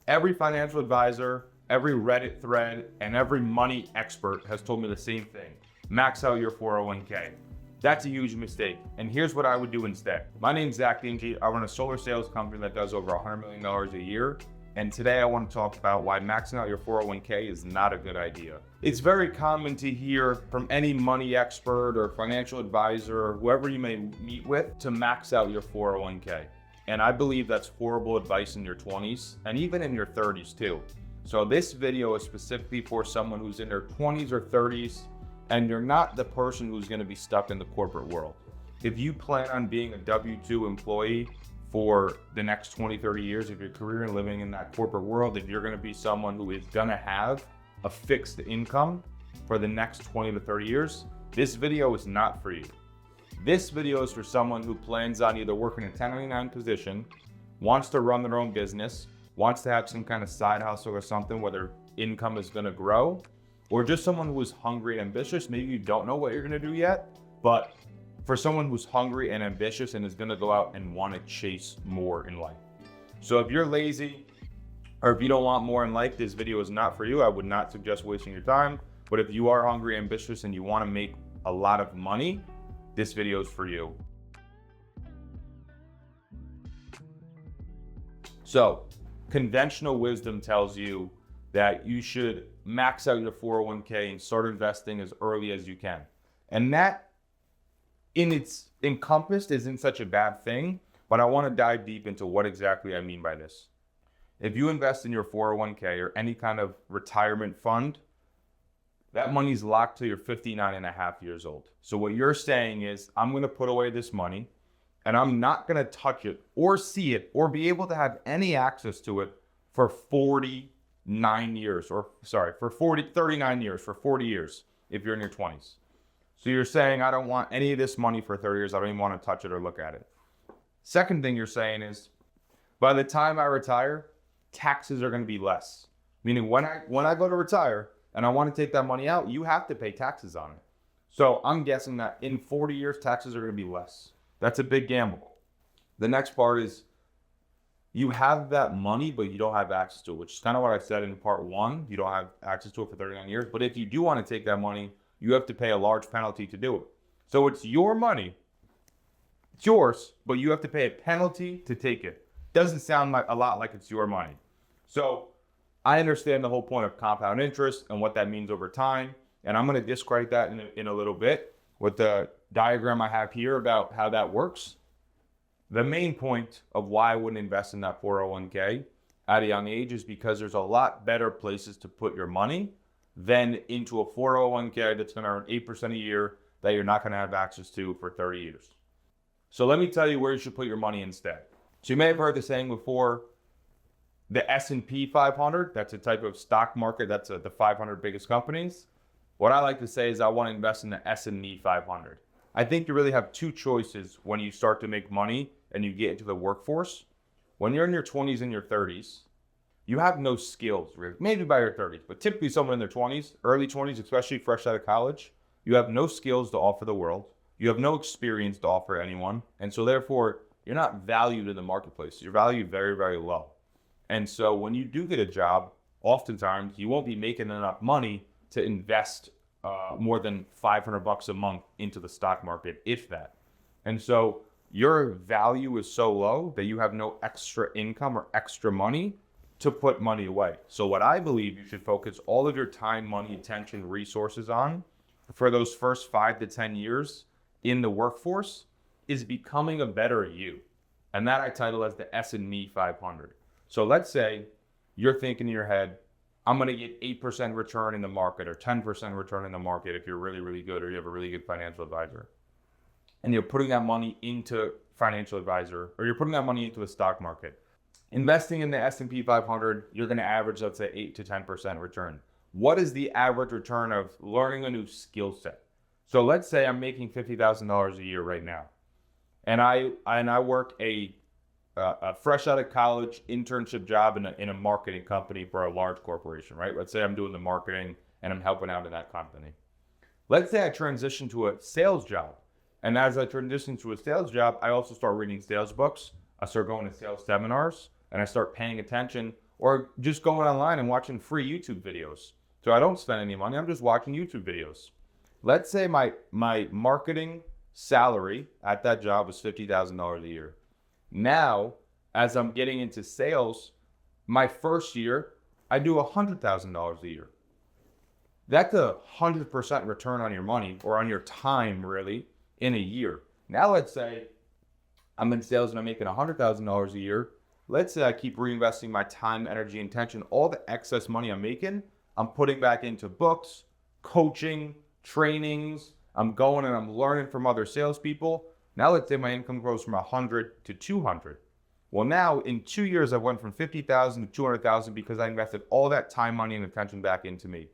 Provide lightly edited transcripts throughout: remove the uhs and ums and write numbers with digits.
Every financial advisor, every Reddit thread, and every money expert has told me the same thing. Max out your 401k. That's a huge mistake. And here's what I would do instead. My name's Zac Dingee. I run a solar sales company that does over $100 million a year. And today I want to talk about why maxing out your 401k is not a good idea. It's very common to hear from any money expert or financial advisor or whoever you may meet with to max out your 401k. And I believe that's horrible advice in your 20s and even in your 30s too. So this video is specifically for someone who's in their 20s or 30s and you're not the person who's going to be stuck in the corporate world. If you plan on being a W-2 employee for the next 20, 30 years of your career and living in that corporate world, if you're going to be someone who is going to have a fixed income for the next 20 to 30 years, this video is not for you. This video is for someone who plans on either working a 1099 position, wants to run their own business, wants to have some kind of side hustle or something where their income is going to grow, or just someone who is hungry and ambitious. Maybe you don't know what you're going to do yet, but for someone who's hungry and ambitious and is going to go out and want to chase more in life. So if you're lazy or if you don't want more in life, this video is not for you. I would not suggest wasting your time. But if you are hungry, ambitious, and you want to make a lot of money, this video is for you. So conventional wisdom tells you that you should max out your 401k and start investing as early as you can. And that in its encompassed isn't such a bad thing, but I want to dive deep into what exactly I mean by this. If you invest in your 401k or any kind of retirement fund, that money's locked till you're 59 and a half years old. So what you're saying is, I'm going to put away this money and I'm not going to touch it or see it or be able to have any access to it for 39 years, for 40 years if you're in your 20s. So you're saying, I don't want any of this money for 30 years. I don't even want to touch it or look at it. Second thing you're saying is, by the time I retire, taxes are going to be less. Meaning when I go to retire and I want to take that money out, you have to pay taxes on it. So I'm guessing that in 40 years, taxes are going to be less. That's a big gamble. The next part is you have that money, but you don't have access to it, which is kind of what I said in part one. You don't have access to it for 39 years. But if you do want to take that money, you have to pay a large penalty to do it. So it's your money. It's yours, but you have to pay a penalty to take it. Doesn't sound like a lot like it's your money. So I understand the whole point of compound interest and what that means over time. And I'm going to discredit that in a little bit with the diagram I have here about how that works. The main point of why I wouldn't invest in that 401k at a young age is because there's a lot better places to put your money than into a 401k that's going to earn 8% a year that you're not going to have access to for 30 years. So let me tell you where you should put your money instead. So you may have heard the saying before, the S&P 500, that's a type of stock market, that's the 500 biggest companies. What I like to say is I want to invest in the S&ME 500. I think you really have two choices when you start to make money and you get into the workforce. When you're in your 20s and your 30s, you have no skills, really. Maybe by your 30s, but typically someone in their 20s, early 20s, especially fresh out of college, you have no skills to offer the world. You have no experience to offer anyone. And so therefore, you're not valued in the marketplace. You're valued very, very low. And so when you do get a job, oftentimes you won't be making enough money to invest more than $500 a month into the stock market, if that. And so your value is so low that you have no extra income or extra money to put money away. So what I believe you should focus all of your time, money, attention, resources on for those first 5 to 10 years in the workforce is becoming a better you. And that I title as the S&ME 500. So let's say you're thinking in your head, I'm going to get 8% return in the market or 10% return in the market if you're really, really good or you have a really good financial advisor. And you're putting that money into financial advisor or you're putting that money into the stock market. Investing in the S&P 500, you're going to average, let's say, 8 to 10% return. What is the average return of learning a new skill set? So let's say I'm making $50,000 a year right now. And I work a fresh out of college internship job in a marketing company for a large corporation, right? Let's say I'm doing the marketing and I'm helping out in that company. Let's say I transition to a sales job. And as I transition to a sales job, I also start reading sales books. I start going to sales seminars and I start paying attention or just going online and watching free YouTube videos. So I don't spend any money. I'm just watching YouTube videos. Let's say my marketing salary at that job was $50,000 a year. Now, as I'm getting into sales, my first year, I do $100,000 a year. That's 100% return on your money, or on your time, really, in a year. Now, let's say I'm in sales and I'm making $100,000 a year. Let's say I keep reinvesting my time, energy, and attention. All the excess money I'm making, I'm putting back into books, coaching, trainings. I'm going and I'm learning from other salespeople. Now let's say my income grows from 100 to 200. Well, now in 2 years, I went from 50,000 to 200,000 because I invested all that time, money, and attention back into me.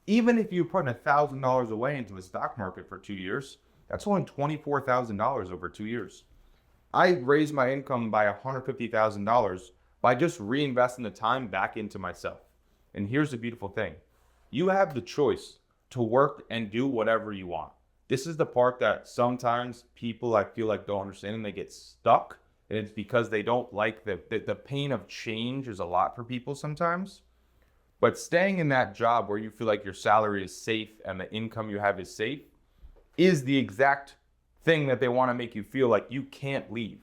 Even if you put $1,000 away into the stock market for 2 years, that's only $24,000 over 2 years. I raised my income by $150,000 by just reinvesting the time back into myself. And here's the beautiful thing. You have the choice to work and do whatever you want. This is the part that sometimes people, I feel like, don't understand, and they get stuck. And it's because they don't like the pain of change is a lot for people sometimes. But staying in that job where you feel like your salary is safe and the income you have is safe is the exact thing that they want to make you feel like you can't leave.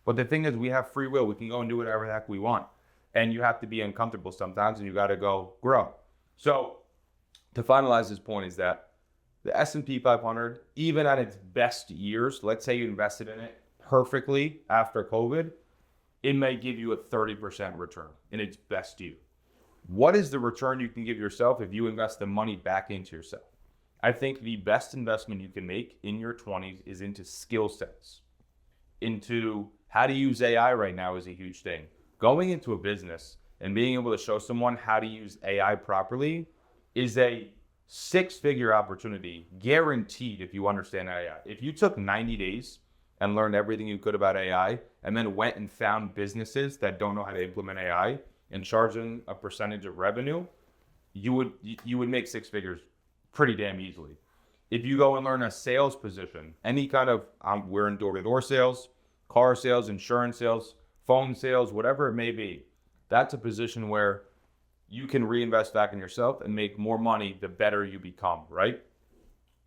But the thing is, we have free will. We can go and do whatever the heck we want. And you have to be uncomfortable sometimes, and you got to go grow. So to finalize this point is that the S&P 500, even at its best years, let's say you invested in it perfectly after COVID, it may give you a 30% return in its best year. What is the return you can give yourself if you invest the money back into yourself? I think the best investment you can make in your 20s is into skill sets. Into how to use AI right now is a huge thing. Going into a business and being able to show someone how to use AI properly is a 6-figure opportunity, guaranteed, if you understand AI. If you took 90 days and learned everything you could about AI and then went and found businesses that don't know how to implement AI and charge them a percentage of revenue, you would make 6 figures pretty damn easily. If you go and learn a sales position, any kind of, we're in door-to-door sales, car sales, insurance sales, phone sales, whatever it may be, that's a position where you can reinvest back in yourself and make more money the better you become, right?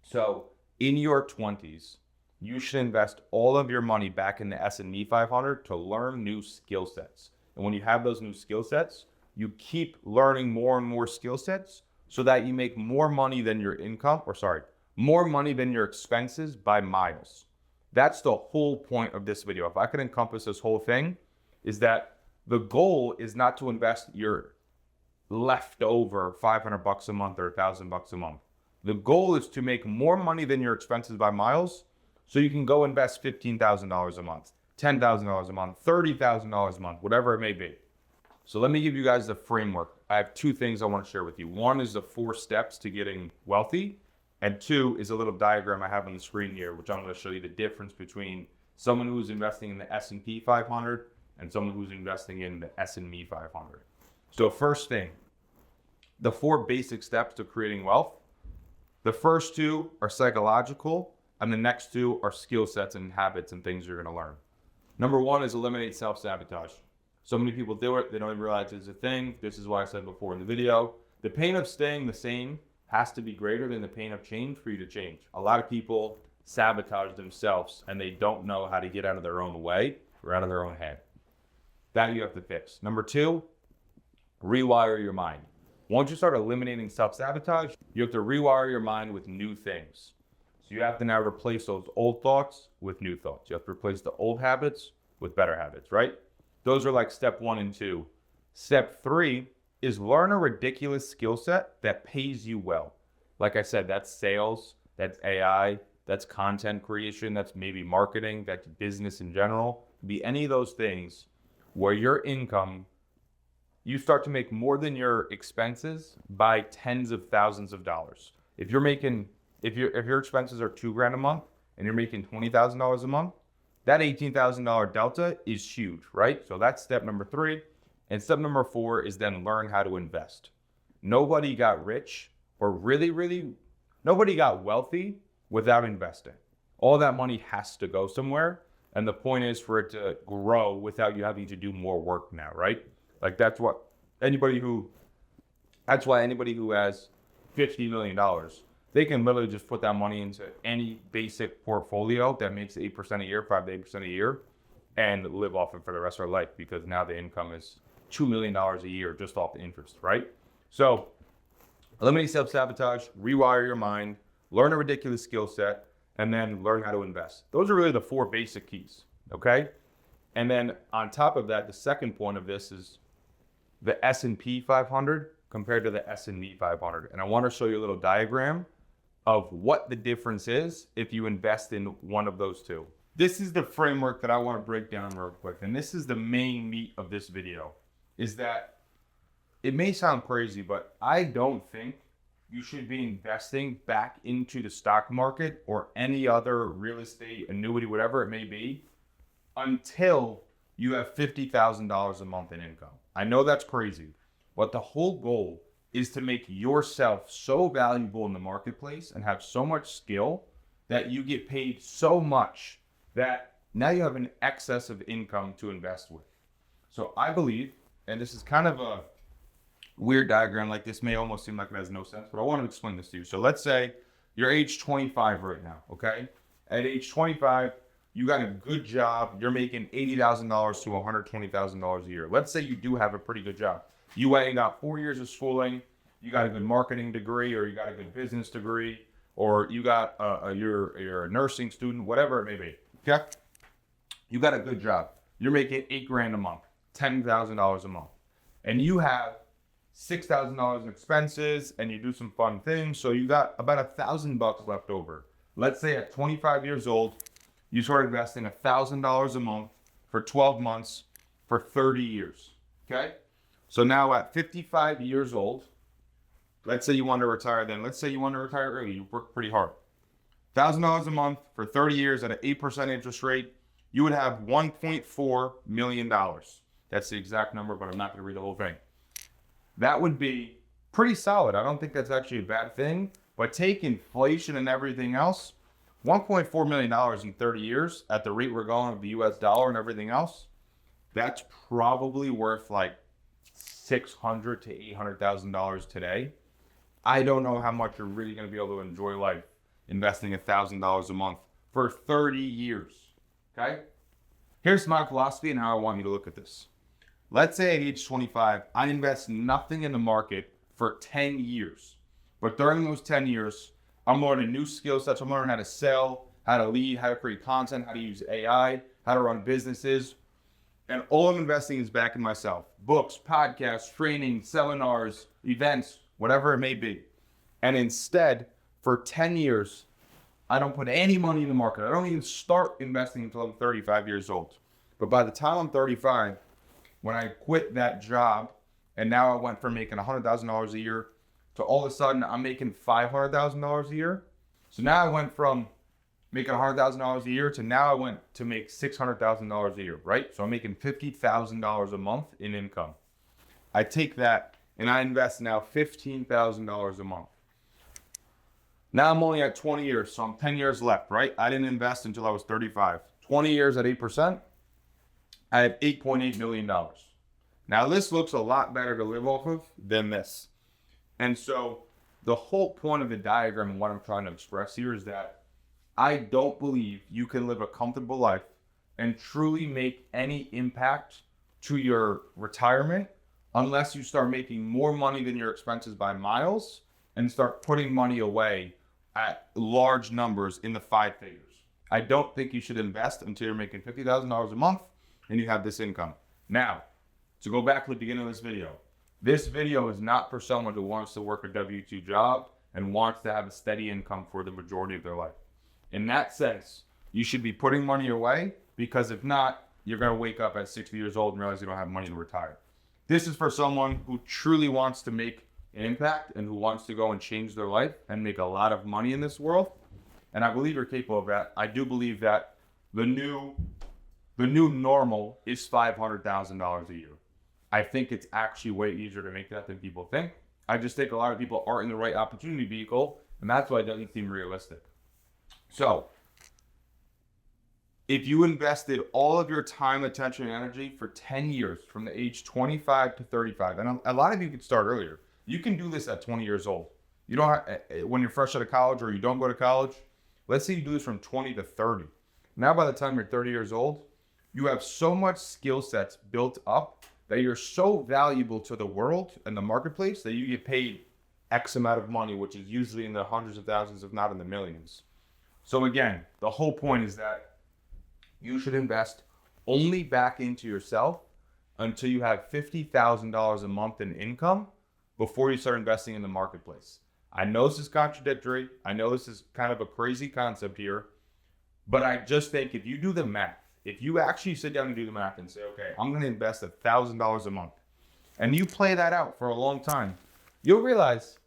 So in your 20s, you should invest all of your money back in the S&Me 500 to learn new skill sets. And when you have those new skill sets, you keep learning more and more skill sets so that you make more money than your income, more money than your expenses by miles. That's the whole point of this video. If I could encompass this whole thing, is that the goal is not to invest your leftover $500 a month or $1,000 a month. The goal is to make more money than your expenses by miles so you can go invest $15,000 a month, $10,000 a month, $30,000 a month, whatever it may be. So let me give you guys the framework. I have 2 things I want to share with you. One is the 4 steps to getting wealthy, and 2 is a little diagram I have on the screen here, which I'm going to show you the difference between someone who's investing in the S&P 500 and someone who's investing in the S&ME 500. So first thing, the 4 basic steps to creating wealth. The first 2 are psychological, and the next 2 are skill sets and habits and things you're going to learn. Number 1 is eliminate self-sabotage. So many people do it, they don't even realize it's a thing. This is why I said before in the video, the pain of staying the same has to be greater than the pain of change for you to change. A lot of people sabotage themselves and they don't know how to get out of their own way or out of their own head. That you have to fix. Number 2, rewire your mind. Once you start eliminating self-sabotage, you have to rewire your mind with new things. So you have to now replace those old thoughts with new thoughts. You have to replace the old habits with better habits, right? Those are like step 1 and 2. Step 3 is learn a ridiculous skill set that pays you well. Like I said, that's sales, that's AI, that's content creation, that's maybe marketing, that's business in general. Be any of those things where your income, you start to make more than your expenses by tens of thousands of dollars. If your expenses are $2,000 a month and you're making $20,000 a month, that $18,000 delta is huge, right? So that's step number 3. And step number 4 is then learn how to invest. Nobody got rich or nobody got wealthy without investing. All that money has to go somewhere. And the point is for it to grow without you having to do more work now, right? Like that's what That's why anybody who has $50 million, they can literally just put that money into any basic portfolio that makes 8% a year, 5 to 8% a year, and live off it for the rest of their life, because now the income is $2 million a year just off the interest, right? So eliminate self-sabotage, rewire your mind, learn a ridiculous skill set, and then learn how to invest. Those are really the 4 basic keys, okay? And then on top of that, the second point of this is the S&P 500 compared to the S&ME 500. And I want to show you a little diagram of what the difference is if you invest in one of those two. This is the framework that I want to break down real quick. And this is the main meat of this video, is that it may sound crazy, but I don't think you should be investing back into the stock market or any other real estate, annuity, whatever it may be, until you have $50,000 a month in income. I know that's crazy, but the whole goal is to make yourself so valuable in the marketplace and have so much skill that you get paid so much that now you have an excess of income to invest with. So I believe, and this is kind of a weird diagram, like this may almost seem like it has no sense, but I want to explain this to you. So let's say you're age 25 right now, okay? At age 25, you got a good job, you're making $80,000 to $120,000 a year. Let's say you do have a pretty good job. You went and got 4 years of schooling, you got a good marketing degree, or you got a good business degree, or you got you're a nursing student, whatever it may be, okay? You got a good job. You're making $8,000 a month, $10,000 a month, and you have $6,000 in expenses, and you do some fun things, so you got about $1,000 left over. Let's say at 25 years old, you start investing $1,000 a month for 12 months for 30 years, okay? So now at 55 years old, let's say you want to retire then. Let's say you want to retire early. You work pretty hard. $1,000 a month for 30 years at an 8% interest rate, you would have $1.4 million. That's the exact number, but I'm not going to read the whole thing. That would be pretty solid. I don't think that's actually a bad thing, but take inflation and everything else, $1.4 million in 30 years at the rate we're going of the US dollar and everything else, that's probably worth like $600,000 to $800,000 today. I don't know how much you're really going to be able to enjoy life investing $1,000 a month for 30 years, okay? Here's my philosophy and how I want you to look at this. Let's say at age 25, I invest nothing in the market for 10 years. But during those 10 years, I'm learning new skill sets. I'm learning how to sell, how to lead, how to create content, how to use AI, how to run businesses. And all I'm investing is back in myself. Books, podcasts, training, seminars, events, whatever it may be. And instead, for 10 years, I don't put any money in the market. I don't even start investing until I'm 35 years old. But by the time I'm 35, when I quit that job, and now I went from making $100,000 a year to all of a sudden I'm making $500,000 a year. So now I went from making $100,000 a year to now I went to make $600,000 a year, right? So I'm making $50,000 a month in income. I take that and I invest now $15,000 a month. Now I'm only at 20 years, so I'm 10 years left, right? I didn't invest until I was 35. 20 years at 8%, I have $8.8 million. Now this looks a lot better to live off of than this. And so the whole point of the diagram and what I'm trying to express here is that I don't believe you can live a comfortable life and truly make any impact to your retirement unless you start making more money than your expenses by miles and start putting money away at large numbers in the 5 figures. I don't think you should invest until you're making $50,000 a month and you have this income. Now, to go back to the beginning of this video is not for someone who wants to work a W-2 job and wants to have a steady income for the majority of their life. In that sense, you should be putting money away, because if not, you're going to wake up at 60 years old and realize you don't have money to retire. This is for someone who truly wants to make an impact and who wants to go and change their life and make a lot of money in this world. And I believe you're capable of that. I do believe that the new normal is $500,000 a year. I think it's actually way easier to make that than people think. I just think a lot of people aren't in the right opportunity vehicle, and that's why it doesn't seem realistic. So, if you invested all of your time, attention, and energy for 10 years from the age 25 to 35, and a lot of you could start earlier. You can do this at 20 years old. You don't have, when you're fresh out of college or you don't go to college. Let's say you do this from 20 to 30. Now, by the time you're 30 years old, you have so much skill sets built up that you're so valuable to the world and the marketplace that you get paid X amount of money, which is usually in the hundreds of thousands, if not in the millions. So again, the whole point is that you should invest only back into yourself until you have $50,000 a month in income before you start investing in the marketplace. I know this is contradictory. I know this is kind of a crazy concept here, but I just think if you do the math, if you actually sit down and do the math and say, okay, I'm going to invest $1,000 a month, and you play that out for a long time, you'll realize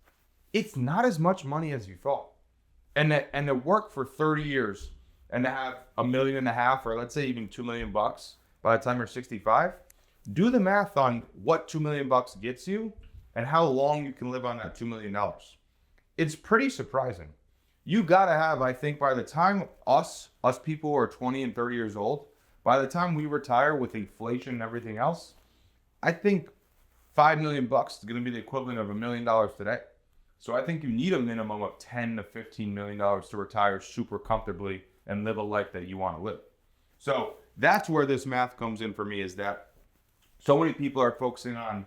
it's not as much money as you thought. And to work for 30 years and to have $1.5 million, or let's say even $2 million by the time you're 65, do the math on what $2 million gets you and how long you can live on that $2 million. It's pretty surprising. You gotta have, I think, by the time us people who are 20 and 30 years old, by the time we retire with inflation and everything else, I think $5 million is gonna be the equivalent of $1 million today. So I think you need a minimum of $10 to $15 million to retire super comfortably and live a life that you want to live. So that's where this math comes in for me, is that so many people are focusing on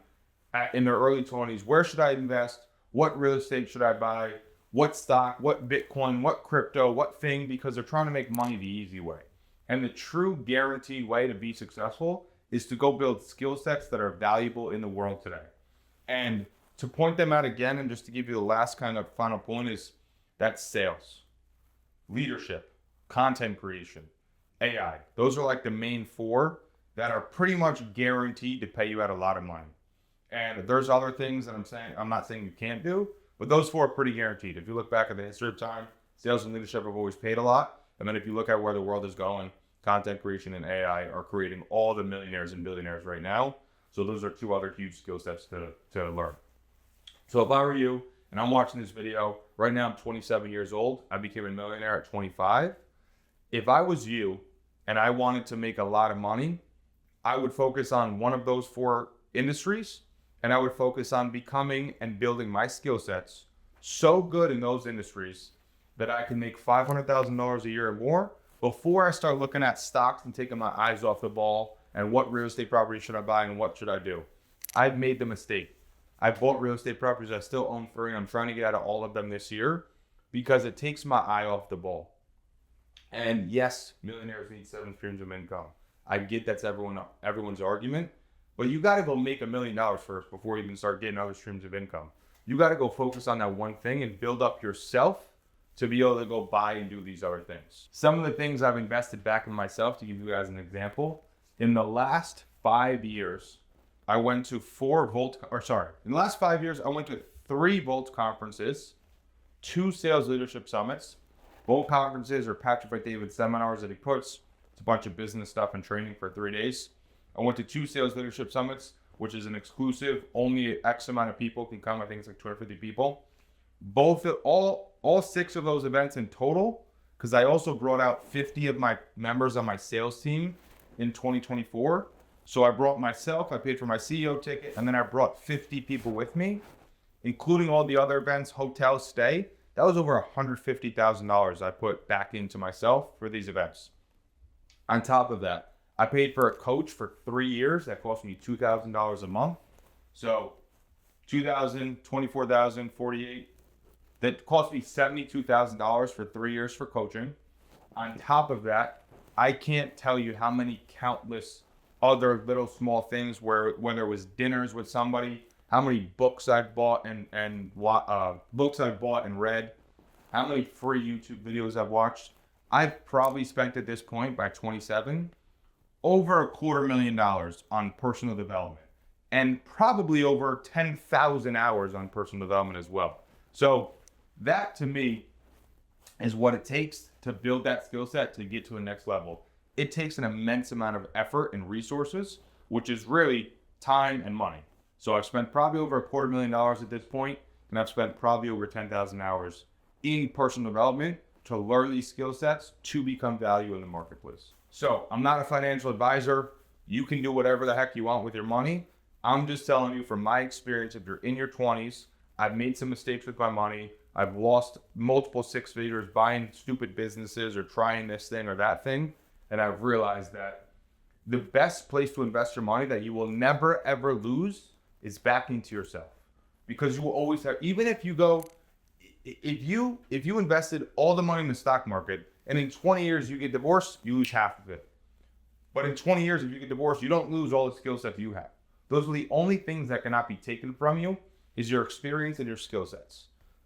in their early 20s, where should I invest? What real estate should I buy? What stock? What Bitcoin? What crypto? What thing? Because they're trying to make money the easy way. And the true guaranteed way to be successful is to go build skill sets that are valuable in the world today. And to point them out again, and just to give you the last kind of final point, is that sales, leadership, content creation, AI. Those are like the main four that are pretty much guaranteed to pay you out a lot of money. And there's other things that I'm not saying you can't do, but those four are pretty guaranteed. If you look back at the history of time, sales and leadership have always paid a lot. And then if you look at where the world is going, content creation and AI are creating all the millionaires and billionaires right now. So those are two other huge skill sets to learn. So if I were you and I'm watching this video, right now I'm 27 years old. I became a millionaire at 25. If I was you and I wanted to make a lot of money, I would focus on one of those four industries. And I would focus on becoming and building my skill sets so good in those industries that I can make $500,000 a year or more before I start looking at stocks and taking my eyes off the ball and what real estate property should I buy and what should I do. I've made the mistake. I bought real estate properties I still own free, and I'm trying to get out of all of them this year because it takes my eye off the ball. And yes, millionaires need 7 streams of income. I get that's everyone's argument. But you got to go make $1 million first before you can start getting other streams of income. You got to go focus on that one thing and build up yourself to be able to go buy and do these other things. Some of the things I've invested back in myself, to give you guys an example, in the last 5 years, I went to in the last 5 years, I went to 3 Volt conferences, 2 sales leadership summits. Volt conferences are Patrick Bet-David seminars that he puts. It's a bunch of business stuff and training for 3 days. I went to 2 sales leadership summits, which is an exclusive, only X amount of people can come. I think it's like 250 people. All 6 of those events in total, because I also brought out 50 of my members on my sales team in 2024. So I brought myself, I paid for my CEO ticket, and then I brought 50 people with me, including all the other events, hotel stay. That was over $150,000 I put back into myself for these events. On top of that, I paid for a coach for 3 years. That cost me $2,000 a month. So $2,000, $24,000, $48,000. That cost me $72,000 for 3 years for coaching. On top of that, I can't tell you how many countless other little small things where when there was dinners with somebody, how many books I've bought and read, how many free YouTube videos I've watched. I've probably spent at this point, by 27, over $250,000 on personal development, and probably over 10,000 hours on personal development as well. So that to me is what it takes to build that skill set to get to the next level. It takes an immense amount of effort and resources, which is really time and money. So I've spent probably over $250,000 at this point, and I've spent probably over 10,000 hours in personal development to learn these skill sets to become value in the marketplace. So I'm not a financial advisor. You can do whatever the heck you want with your money. I'm just telling you from my experience, if you're in your 20s, I've made some mistakes with my money. I've lost multiple six figures buying stupid businesses or trying this thing or that thing. And I've realized that the best place to invest your money that you will never, ever lose is back into yourself. Because you will always have, even if you go, if you invested all the money in the stock market and in 20 years you get divorced, you lose half of it. But in 20 years, if you get divorced, you don't lose all the skill sets you have. Those are the only things that cannot be taken from you is your experience and your skill sets.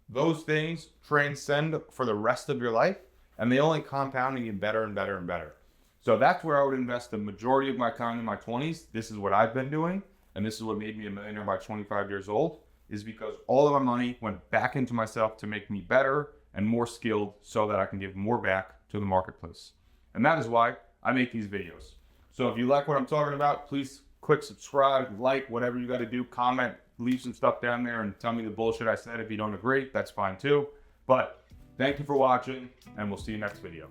Those things transcend for the rest of your life, and they only compound and get better and better and better. So that's where I would invest the majority of my time in my 20s. This is what I've been doing, and this is what made me a millionaire by 25 years old, is because all of my money went back into myself to make me better and more skilled so that I can give more back to the marketplace. And that is why I make these videos. So if you like what I'm talking about, please click subscribe, like, whatever you got to do, comment, leave some stuff down there and tell me the bullshit I said. If you don't agree, that's fine too. But thank you for watching, and we'll see you next video.